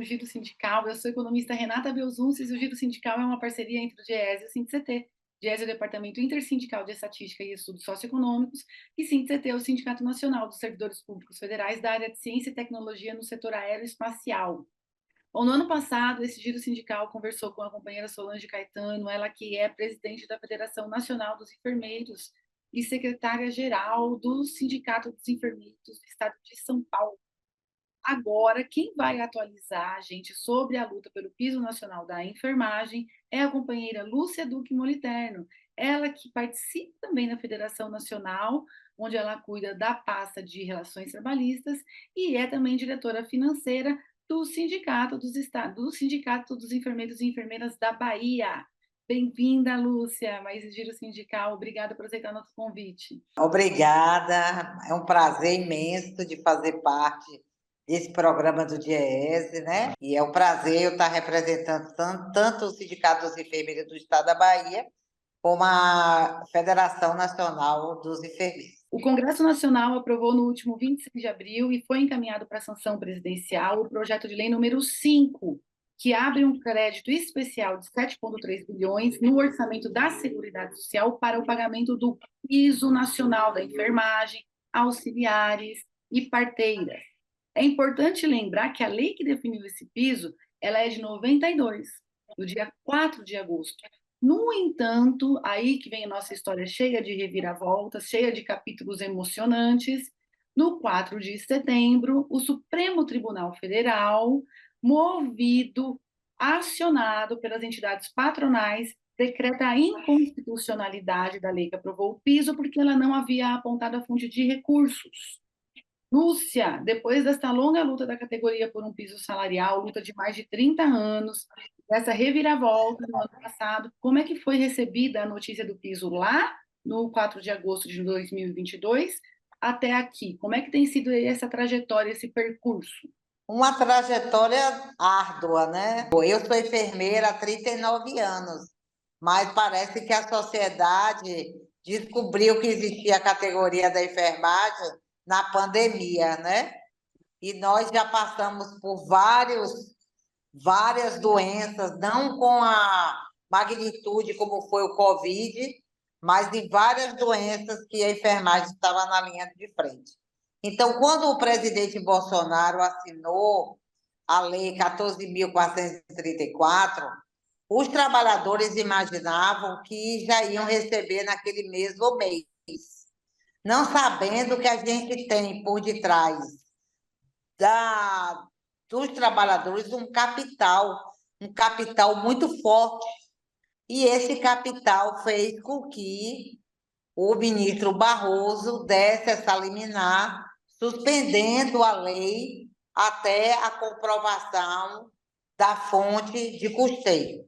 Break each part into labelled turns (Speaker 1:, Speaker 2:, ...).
Speaker 1: um Giro Sindical. Eu sou economista Renata Belzunces e o Giro Sindical é uma parceria entre o DIEESE e o SINDIC-CT. DIEESE é o Departamento Intersindical de Estatística e Estudos Socioeconômicos e SINDIC-CT é o Sindicato Nacional dos Servidores Públicos Federais da área de Ciência e Tecnologia no setor aeroespacial. Bom, no ano passado, esse Giro Sindical conversou com a companheira Solange Caetano, ela que é presidente da Federação Nacional dos Enfermeiros e secretária-geral do Sindicato dos Enfermeiros do Estado de São Paulo. Agora, quem vai atualizar a gente sobre a luta pelo piso nacional da enfermagem é a companheira Lúcia Duque Moliterno, ela que participa também da Federação Nacional, onde ela cuida da pasta de relações trabalhistas e é também diretora financeira do Sindicato dos Enfermeiros e Enfermeiras da Bahia. Bem-vinda, Lúcia, mais Giro Sindical. Obrigada por aceitar nosso convite.
Speaker 2: Obrigada, é um prazer imenso de fazer parte desse programa do DIEESE, né? E é um prazer eu estar representando tanto o Sindicato dos Enfermeiros do Estado da Bahia, como a Federação Nacional dos Enfermeiros.
Speaker 1: O Congresso Nacional aprovou no último 26 de abril e foi encaminhado para a sanção presidencial o projeto de lei número 5, que abre um crédito especial de 7,3 bilhões no orçamento da Seguridade Social para o pagamento do piso nacional da enfermagem, auxiliares e parteiras. É importante lembrar que a lei que definiu esse piso, ela é de 92, do dia 4 de agosto. No entanto, aí que vem a nossa história cheia de reviravoltas, cheia de capítulos emocionantes. No 4 de setembro, o Supremo Tribunal Federal, acionado pelas entidades patronais, decreta a inconstitucionalidade da lei que aprovou o piso, porque ela não havia apontado a fonte de recursos. Lúcia, depois desta longa luta da categoria por um piso salarial, luta de mais de 30 anos, dessa reviravolta no ano passado, como é que foi recebida a notícia do piso lá no 4 de agosto de 2022 até aqui? Como é que tem sido essa trajetória, esse percurso?
Speaker 2: Uma trajetória árdua, né? Eu sou enfermeira há 39 anos, mas parece que a sociedade descobriu que existia a categoria da enfermagem na pandemia, né? E nós já passamos por várias doenças, não com a magnitude como foi o Covid, mas de várias doenças que a enfermagem estava na linha de frente. Então, quando o presidente Bolsonaro assinou a Lei 14.434, os trabalhadores imaginavam que já iam receber naquele mesmo mês, não sabendo que a gente tem por detrás dos trabalhadores um capital muito forte. E esse capital fez com que o ministro Barroso desse essa liminar, suspendendo a lei até a comprovação da fonte de custeio.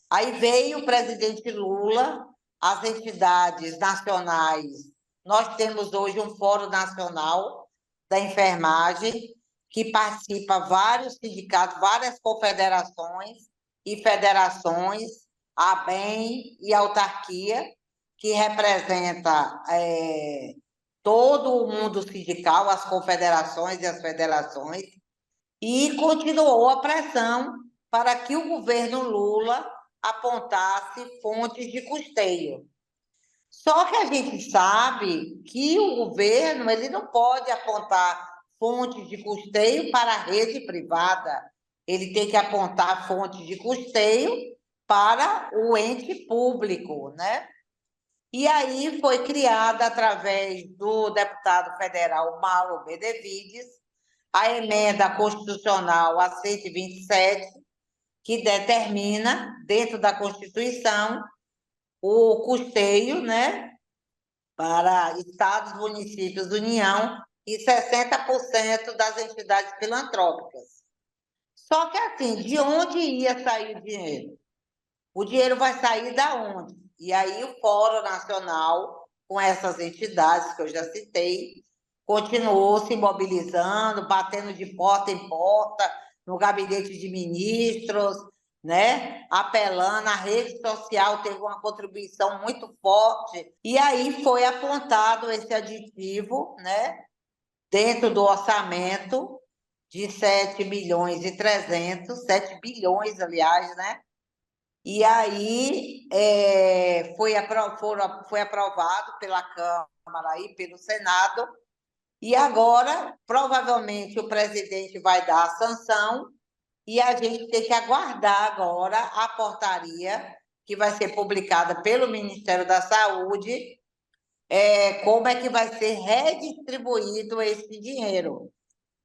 Speaker 2: Aí veio o presidente Lula, as entidades nacionais. Nós temos hoje um Fórum Nacional da Enfermagem, que participa vários sindicatos, várias confederações e federações, a ABEM e a autarquia, que representa todo o mundo sindical, as confederações e as federações, e continuou a pressão para que o governo Lula apontasse fontes de custeio. Só que a gente sabe que o governo ele não pode apontar fontes de custeio para a rede privada, ele tem que apontar fontes de custeio para o ente público, né? E aí foi criada, através do deputado federal Mauro Benevides, a emenda constitucional a 127, que determina, dentro da Constituição, o custeio, né, para estados, municípios, União e 60% das entidades filantrópicas. Só que, assim, de onde ia sair o dinheiro? O dinheiro vai sair da onde? E aí o Fórum Nacional, com essas entidades que eu já citei, continuou se mobilizando, batendo de porta em porta, no gabinete de ministros, né? Apelando, a rede social teve uma contribuição muito forte, e aí foi apontado esse aditivo, né? Dentro do orçamento, de 7.300.000, 7 bilhões, aliás, né? E aí foi aprovado pela Câmara e pelo Senado, e agora, provavelmente, o presidente vai dar a sanção, e a gente tem que aguardar agora a portaria que vai ser publicada pelo Ministério da Saúde, como é que vai ser redistribuído esse dinheiro,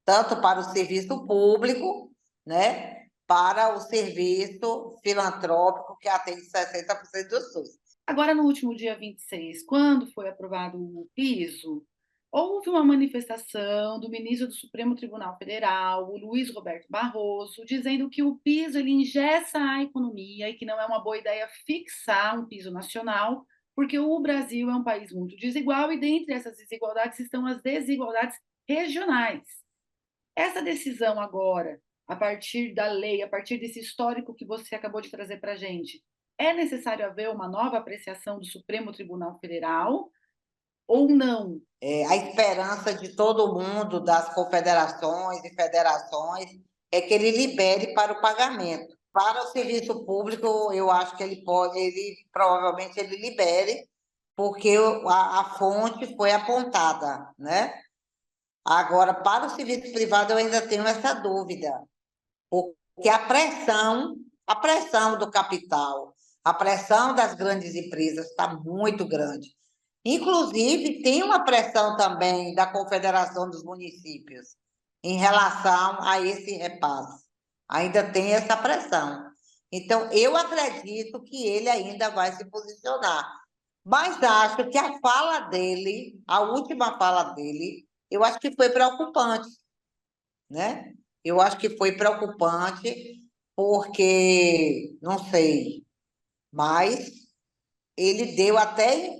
Speaker 2: tanto para o serviço público, né, para o serviço filantrópico que atende 60% do SUS.
Speaker 1: Agora, no último dia 26, quando foi aprovado o piso, houve uma manifestação do ministro do Supremo Tribunal Federal, o Luiz Roberto Barroso, dizendo que o piso ele engessa a economia e que não é uma boa ideia fixar um piso nacional, porque o Brasil é um país muito desigual e dentre essas desigualdades estão as desigualdades regionais. Essa decisão agora, a partir da lei, a partir desse histórico que você acabou de trazer para a gente, é necessário haver uma nova apreciação do Supremo Tribunal Federal ou não?
Speaker 2: A esperança de todo mundo, das confederações e federações, é que ele libere para o pagamento. Para o serviço público, eu acho que provavelmente ele libere, porque a fonte foi apontada, né? Agora, para o serviço privado, eu ainda tenho essa dúvida, porque a pressão do capital, a pressão das grandes empresas está muito grande. Inclusive, tem uma pressão também da Confederação dos Municípios em relação a esse repasse. Ainda tem essa pressão. Então, eu acredito que ele ainda vai se posicionar. Mas acho que a fala dele, a última fala dele, eu acho que foi preocupante, né? Eu acho que foi preocupante porque, não sei, mas ele deu até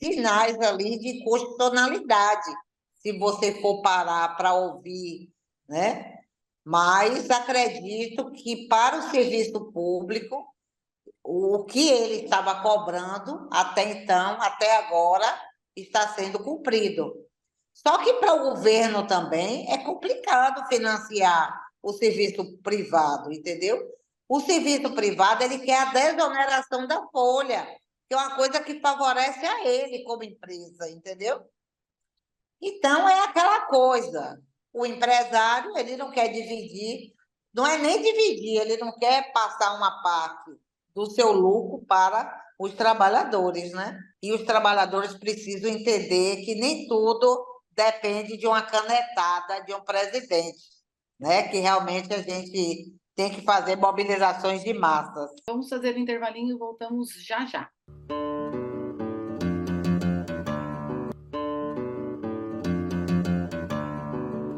Speaker 2: sinais ali de constitucionalidade, se você for parar para ouvir, né? Mas acredito que para o serviço público, o que ele estava cobrando até então, até agora, está sendo cumprido. Só que para o governo também é complicado financiar o serviço privado, entendeu? O serviço privado ele quer a desoneração da folha, que é uma coisa que favorece a ele como empresa, entendeu? Então é aquela coisa. O empresário ele não quer dividir, não é nem dividir, ele não quer passar uma parte do seu lucro para os trabalhadores, né? E os trabalhadores precisam entender que nem tudo depende de uma canetada de um presidente, né? Que realmente a gente tem que fazer mobilizações de massas.
Speaker 1: Vamos fazer o intervalinho e voltamos já já.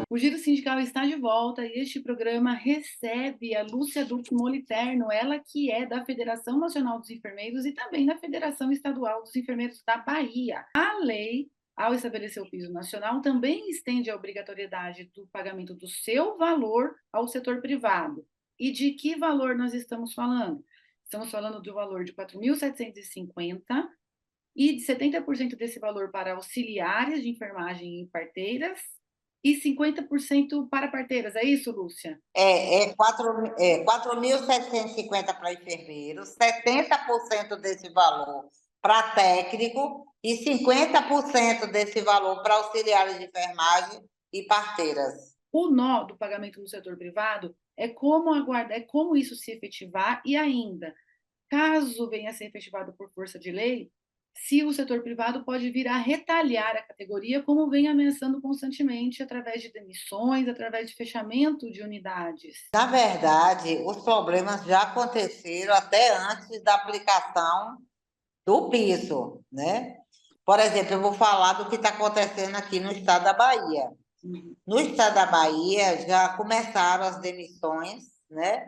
Speaker 1: O Giro Sindical está de volta e este programa recebe a Lúcia Duque Moliterno, ela que é da Federação Nacional dos Enfermeiros e também da Federação Estadual dos Enfermeiros da Bahia. A lei, ao estabelecer o piso nacional, também estende a obrigatoriedade do pagamento do seu valor ao setor privado. E de que valor nós estamos falando? Estamos falando do valor de 4.750 e de 70% desse valor para auxiliares de enfermagem e parteiras e 50% para parteiras. É isso, Lúcia?
Speaker 2: É 4.750 para enfermeiros, 70% desse valor para técnico e 50% desse valor para auxiliares de enfermagem e parteiras.
Speaker 1: O nó do pagamento no setor privado é como aguardar, é como isso se efetivar e ainda, caso venha a ser efetivado por força de lei, se o setor privado pode vir a retalhar a categoria, como vem ameaçando constantemente através de demissões, através de fechamento de unidades.
Speaker 2: Na verdade, os problemas já aconteceram até antes da aplicação do piso, né? Por exemplo, eu vou falar do que está acontecendo aqui no estado da Bahia. No estado da Bahia já começaram as demissões, né?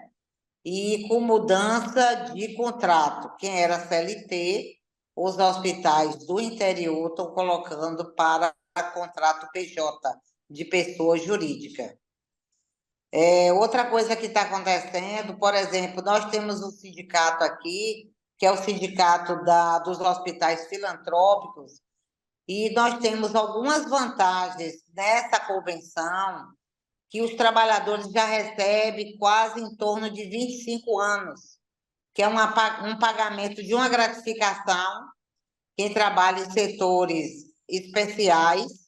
Speaker 2: E com mudança de contrato. Quem era CLT, os hospitais do interior estão colocando para contrato PJ, de pessoa jurídica. Outra coisa que está acontecendo, por exemplo, nós temos um sindicato aqui, que é o sindicato dos hospitais filantrópicos, e nós temos algumas vantagens nessa convenção que os trabalhadores já recebem quase em torno de 25 anos, que é um pagamento de uma gratificação, quem trabalha em setores especiais,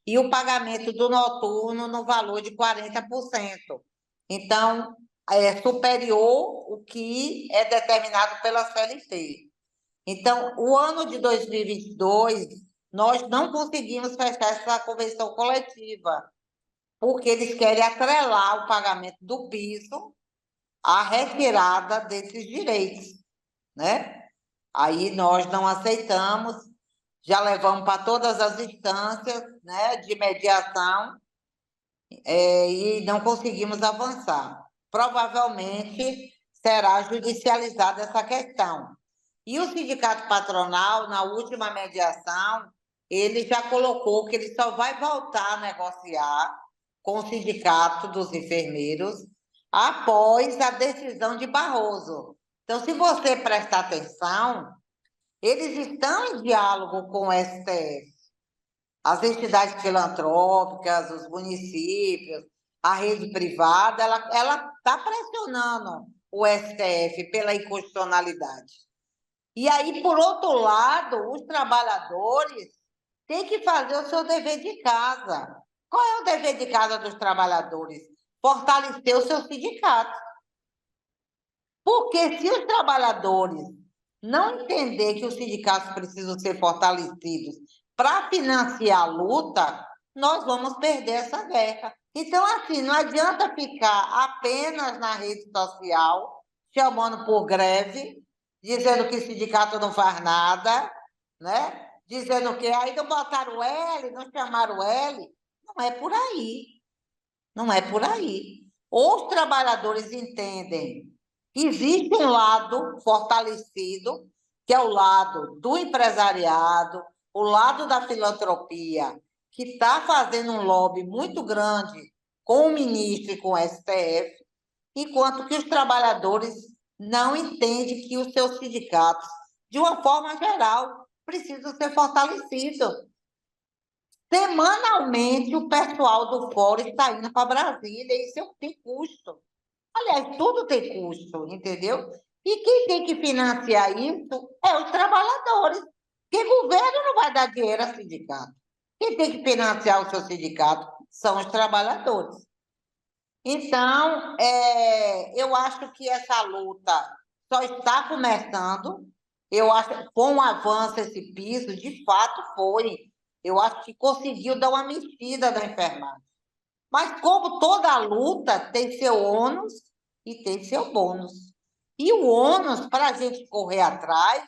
Speaker 2: e o pagamento do noturno no valor de 40%. Então, é superior o que é determinado pela CLT. Então, o ano de 2022, nós não conseguimos fechar essa convenção coletiva, porque eles querem atrelar o pagamento do piso à retirada desses direitos, né? Aí nós não aceitamos, já levamos para todas as instâncias, né, de mediação, e não conseguimos avançar. Provavelmente será judicializada essa questão. E o sindicato patronal, na última mediação, ele já colocou que ele só vai voltar a negociar com o sindicato dos enfermeiros após a decisão de Barroso. Então, se você prestar atenção, eles estão em diálogo com o STF. As entidades filantrópicas, os municípios, a rede privada, ela está pressionando o STF pela inconstitucionalidade. E aí, por outro lado, os trabalhadores têm que fazer o seu dever de casa. Qual é o dever de casa dos trabalhadores? Fortalecer o seu sindicato. Porque se os trabalhadores não entender que os sindicatos precisam ser fortalecidos para financiar a luta, nós vamos perder essa guerra. Então, assim, não adianta ficar apenas na rede social, chamando por greve, dizendo que o sindicato não faz nada, né? Dizendo que aí não botaram o L, não chamaram o L. Não é por aí. Não é por aí. Ou os trabalhadores entendem que existe um lado fortalecido, que é o lado do empresariado, o lado da filantropia, que está fazendo um lobby muito grande com o ministro e com o STF, enquanto que os trabalhadores não entendem que os seus sindicatos, de uma forma geral, precisam ser fortalecidos. Semanalmente, o pessoal do fórum está indo para Brasília, e isso tem custo. Aliás, tudo tem custo, entendeu? E quem tem que financiar isso é os trabalhadores, porque o governo não vai dar dinheiro ao sindicato. Quem tem que financiar o seu sindicato são os trabalhadores. Então, eu acho que essa luta só está começando. Eu acho que foi um avanço esse piso, de fato foi. Eu acho que conseguiu dar uma mexida na enfermagem. Mas, como toda luta, tem seu ônus e tem seu bônus. E o ônus, para a gente correr atrás,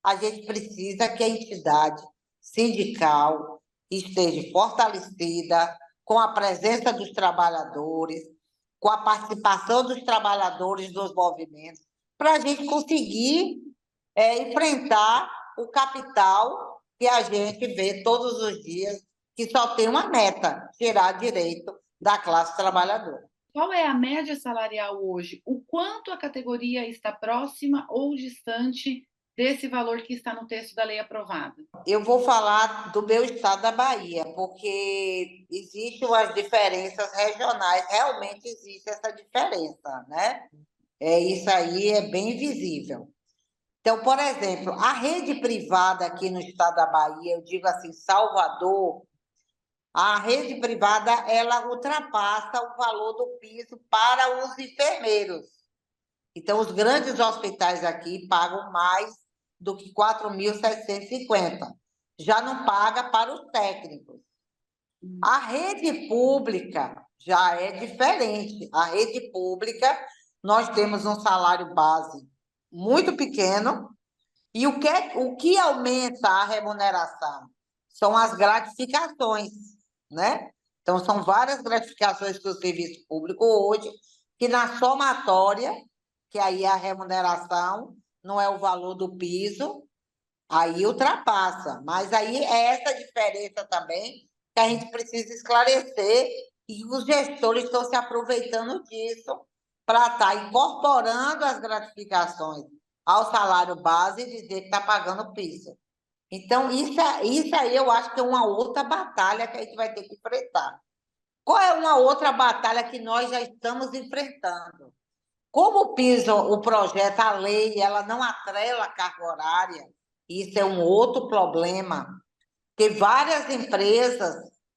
Speaker 2: a gente precisa que a entidade sindical esteja fortalecida, com a presença dos trabalhadores, com a participação dos trabalhadores nos movimentos, para a gente conseguir enfrentar o capital que a gente vê todos os dias, que só tem uma meta: tirar direito da classe trabalhadora.
Speaker 1: Qual é a média salarial hoje? O quanto a categoria está próxima ou distante desse valor que está no texto da lei aprovada?
Speaker 2: Eu vou falar do meu estado da Bahia, porque existem as diferenças regionais, realmente existe essa diferença, né? Isso aí é bem visível. Então, por exemplo, a rede privada aqui no estado da Bahia, eu digo assim, Salvador, a rede privada, ela ultrapassa o valor do piso para os enfermeiros. Então, os grandes hospitais aqui pagam mais do que 4.750. Já não paga para os técnicos. A rede pública já é diferente. A rede pública, nós temos um salário base muito pequeno, e o que aumenta a remuneração são as gratificações, né? Então, são várias gratificações que o serviço público hoje, que na somatória, que aí a remuneração não é o valor do piso, aí ultrapassa. Mas aí é essa diferença também que a gente precisa esclarecer, e os gestores estão se aproveitando disso para estar incorporando as gratificações ao salário base e dizer que está pagando piso. Então, isso aí eu acho que é uma outra batalha que a gente vai ter que enfrentar. Qual é uma outra batalha que nós já estamos enfrentando? Como o projeto, a lei, ela não atrela a carga horária, isso é um outro problema, que várias empresas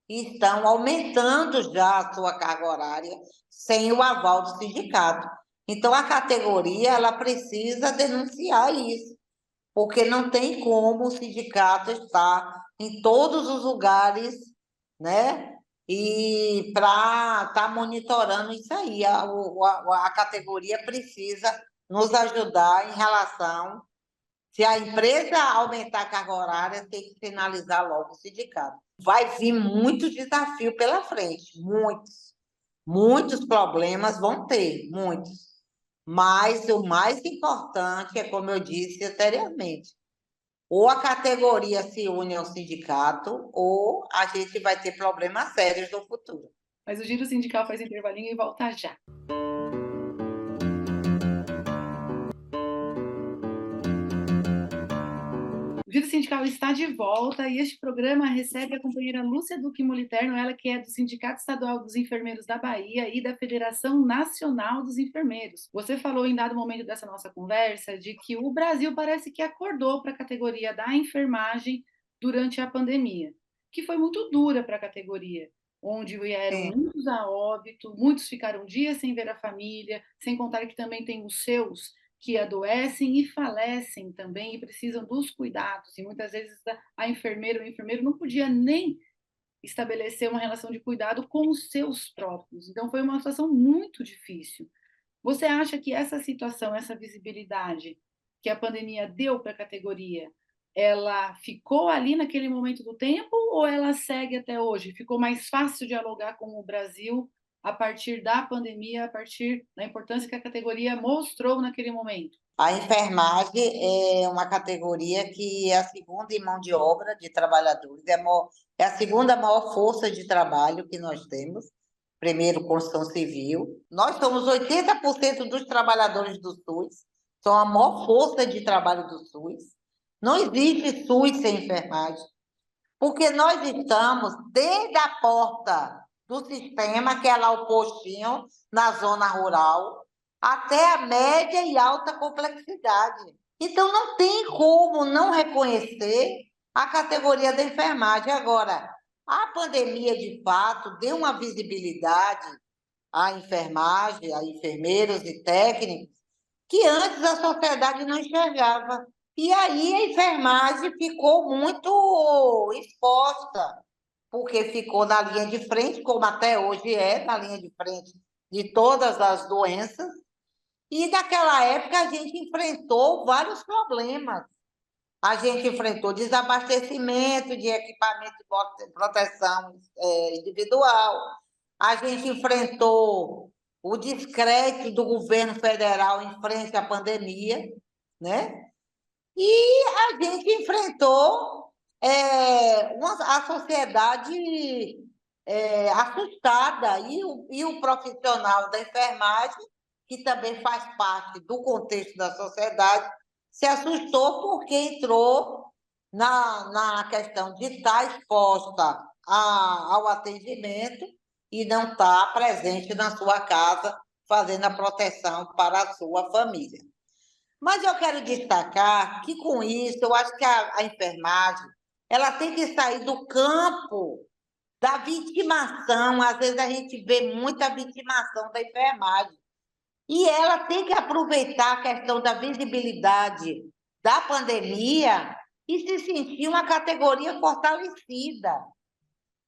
Speaker 2: estão aumentando já a sua carga horária sem o aval do sindicato. Então, a categoria ela precisa denunciar isso, porque não tem como o sindicato estar em todos os lugares, né? E para estar monitorando isso aí, a categoria precisa nos ajudar em relação. Se a empresa aumentar a carga horária, tem que finalizar logo o sindicato. Vai vir muito desafio pela frente, muitos. Muitos problemas vão ter, muitos. Mas o mais importante é, como eu disse anteriormente, ou a categoria se une ao sindicato, ou a gente vai ter problemas sérios no futuro.
Speaker 1: Mas o Giro Sindical faz intervalinho e volta já. O Giro Sindical está de volta e este programa recebe a companheira Lúcia Duque Moliterno, ela que é do Sindicato Estadual dos Enfermeiros da Bahia e da Federação Nacional dos Enfermeiros. Você falou em dado momento dessa nossa conversa de que o Brasil parece que acordou para a categoria da enfermagem durante a pandemia, que foi muito dura para a categoria, onde vieram muitos a óbito, muitos ficaram dias sem ver a família, sem contar que também tem os seus que adoecem e falecem também e precisam dos cuidados. E muitas vezes a enfermeira ou o enfermeiro não podia nem estabelecer uma relação de cuidado com os seus próprios. Então foi uma situação muito difícil. Você acha que essa situação, essa visibilidade que a pandemia deu para a categoria, ela ficou ali naquele momento do tempo ou ela segue até hoje? Ficou mais fácil dialogar com o Brasil a partir da pandemia, a partir da importância que a categoria mostrou naquele momento?
Speaker 2: A enfermagem é uma categoria que é a segunda em mão de obra de trabalhadores, é a segunda maior força de trabalho que nós temos, primeiro construção civil. Nós somos 80% dos trabalhadores do SUS, são a maior força de trabalho do SUS. Não existe SUS sem enfermagem, porque nós estamos desde a porta do sistema, que é lá o postinho, na zona rural, até a média e alta complexidade. Então, não tem como não reconhecer a categoria da enfermagem. Agora, a pandemia, de fato, deu uma visibilidade à enfermagem, a enfermeiros e técnicos, que antes a sociedade não enxergava. E aí a enfermagem ficou muito exposta, porque ficou na linha de frente, como até hoje é, na linha de frente de todas as doenças. E naquela época a gente enfrentou vários problemas. A gente enfrentou desabastecimento de equipamento de proteção individual. A gente enfrentou o descrédito do governo federal em frente à pandemia, né? E a gente enfrentou a sociedade assustada e o profissional da enfermagem, que também faz parte do contexto da sociedade, se assustou porque entrou na questão de estar exposta ao atendimento e não estar presente na sua casa, fazendo a proteção para a sua família. Mas eu quero destacar que, com isso, eu acho que a enfermagem ela tem que sair do campo da vitimação. Às vezes a gente vê muita vitimação da enfermagem. E ela tem que aproveitar a questão da visibilidade da pandemia e se sentir uma categoria fortalecida.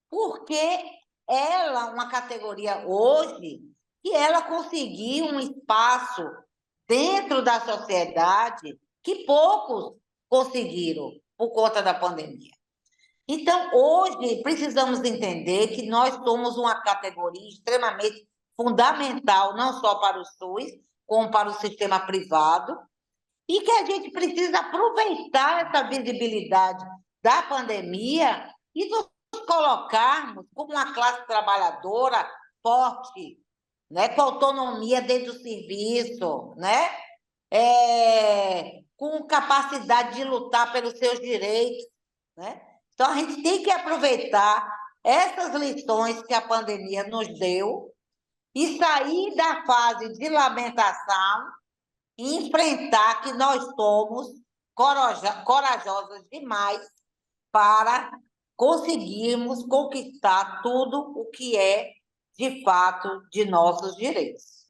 Speaker 2: Porque ela, uma categoria hoje, que ela conseguiu um espaço dentro da sociedade que poucos conseguiram por conta da pandemia. Então, hoje, precisamos entender que nós somos uma categoria extremamente fundamental, não só para o SUS, como para o sistema privado, e que a gente precisa aproveitar essa visibilidade da pandemia e nos colocarmos como uma classe trabalhadora forte, né, com autonomia dentro do serviço, né, com capacidade de lutar pelos seus direitos, né? Então, a gente tem que aproveitar essas lições que a pandemia nos deu e sair da fase de lamentação e enfrentar que nós somos corajosas demais para conseguirmos conquistar tudo o que é, de fato, de nossos direitos.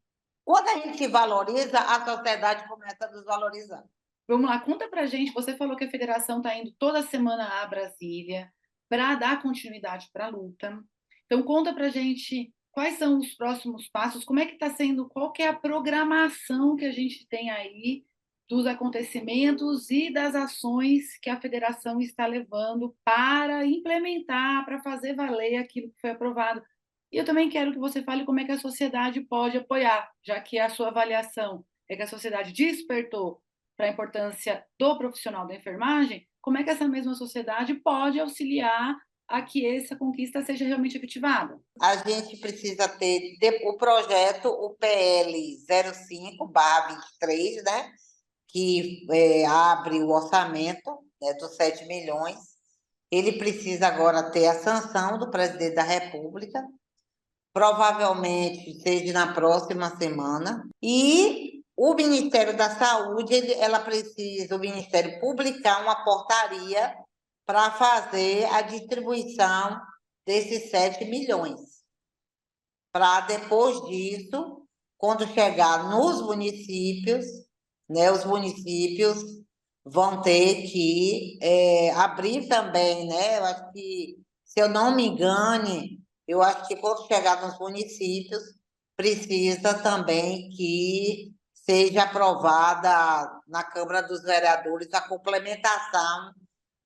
Speaker 2: Quando a gente se valoriza, a sociedade começa a nos valorizar.
Speaker 1: Vamos lá, conta pra gente. Você falou que a federação está indo toda semana a Brasília para dar continuidade para a luta. Então, conta pra gente quais são os próximos passos, como é que está sendo, qual que é a programação que a gente tem aí dos acontecimentos e das ações que a federação está levando para implementar, para fazer valer aquilo que foi aprovado. E eu também quero que você fale como é que a sociedade pode apoiar, já que a sua avaliação é que a sociedade despertou para a importância do profissional da enfermagem, como é que essa mesma sociedade pode auxiliar a que essa conquista seja realmente efetivada?
Speaker 2: A gente precisa ter o projeto, o PL 05/23, né, que abre o orçamento, né, dos 7 milhões. Ele precisa agora ter a sanção do presidente da República, provavelmente seja na próxima semana. E o Ministério da Saúde, o Ministério publicar uma portaria para fazer a distribuição desses 7 milhões. Para depois disso, quando chegar nos municípios, né, os municípios vão ter que abrir também, né? Eu acho que, se eu não me engane, eu acho que quando chegar nos municípios, precisa também que seja aprovada na Câmara dos Vereadores a complementação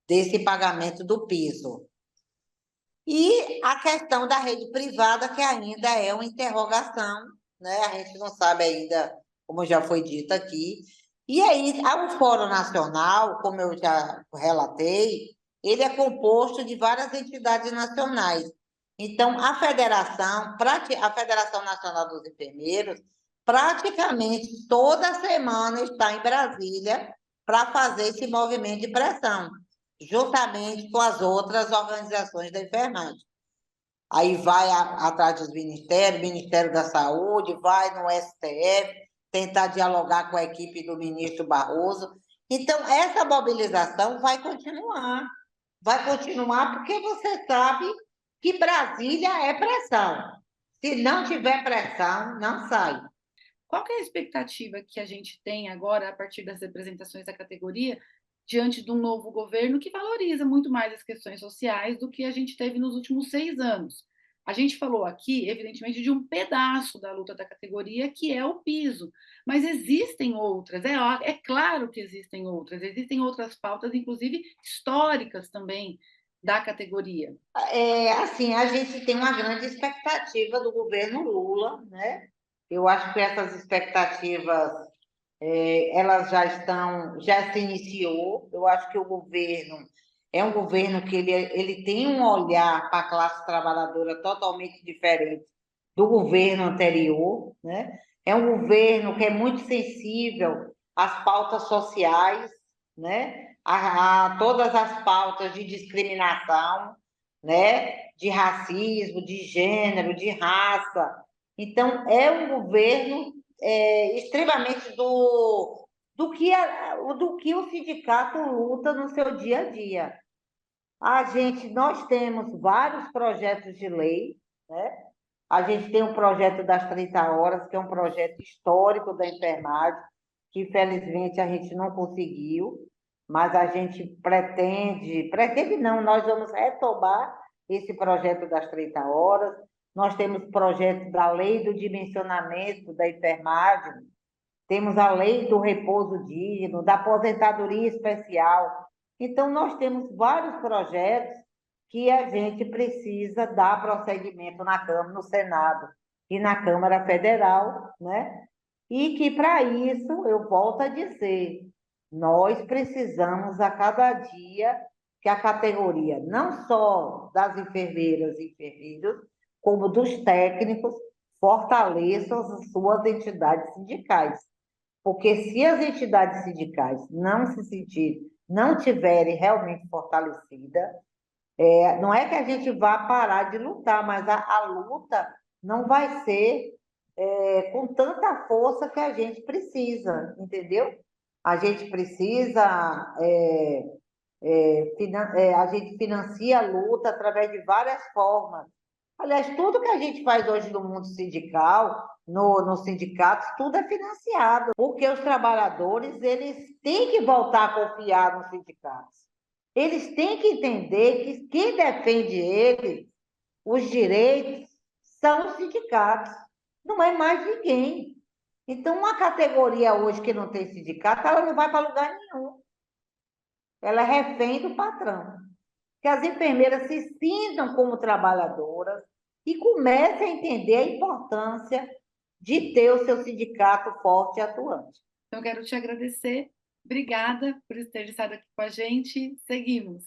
Speaker 2: desse pagamento do piso. E a questão da rede privada, que ainda é uma interrogação, né? A gente não sabe ainda, como já foi dito aqui. E aí, o Fórum Nacional, como eu já relatei, ele é composto de várias entidades nacionais. Então, a Federação Nacional dos Enfermeiros, praticamente toda semana está em Brasília para fazer esse movimento de pressão, juntamente com as outras organizações da enfermagem. Aí vai atrás dos ministérios, Ministério da Saúde, vai no STF, tentar dialogar com a equipe do ministro Barroso. Então, essa mobilização vai continuar porque você sabe que Brasília é pressão. Se não tiver pressão, não sai.
Speaker 1: Qual que é a expectativa que a gente tem agora, a partir das representações da categoria, diante de um novo governo que valoriza muito mais as questões sociais do que a gente teve nos últimos 6 anos? A gente falou aqui, evidentemente, de um pedaço da luta da categoria, que é o piso, mas existem outras, é claro que existem outras pautas, inclusive históricas também, da categoria.
Speaker 2: Assim, a gente tem uma grande expectativa do governo Lula, né? Eu acho que essas expectativas elas já se iniciou. Eu acho que o governo é um governo que ele tem um olhar para a classe trabalhadora totalmente diferente do governo anterior, né? É um governo que é muito sensível às pautas sociais, né? A todas as pautas de discriminação, né? De racismo, de gênero, de raça. Então, é um governo extremamente do que o sindicato luta no seu dia a dia. Nós temos vários projetos de lei, né? A gente tem o projeto das 30 horas, que é um projeto histórico da enfermagem, que infelizmente a gente não conseguiu, mas a gente pretende não, nós vamos retomar esse projeto das 30 horas. Nós temos o projeto da lei do dimensionamento da enfermagem, temos a lei do repouso digno, da aposentadoria especial. Então, nós temos vários projetos que a gente precisa dar prosseguimento na Câmara, no Senado e na Câmara Federal, né? E que, para isso, eu volto a dizer, nós precisamos a cada dia que a categoria, não só das enfermeiras e enfermeiros, como dos técnicos, fortaleçam as suas entidades sindicais. Porque se as entidades sindicais não tiverem realmente fortalecidas, Não é que a gente vá parar de lutar, mas a luta não vai ser com tanta força que a gente precisa, entendeu? A gente precisa, a gente financia a luta através de várias formas. Aliás, tudo que a gente faz hoje no mundo sindical, no sindicato, tudo é financiado, porque os trabalhadores eles têm que voltar a confiar nos sindicatos. Eles têm que entender que quem defende eles, os direitos, são os sindicatos, não é mais ninguém. Então, uma categoria hoje que não tem sindicato, ela não vai para lugar nenhum. Ela é refém do patrão. Que as enfermeiras se sintam como trabalhadoras e comecem a entender a importância de ter o seu sindicato forte e atuante.
Speaker 1: Então, quero te agradecer. Obrigada por ter estado aqui com a gente. Seguimos.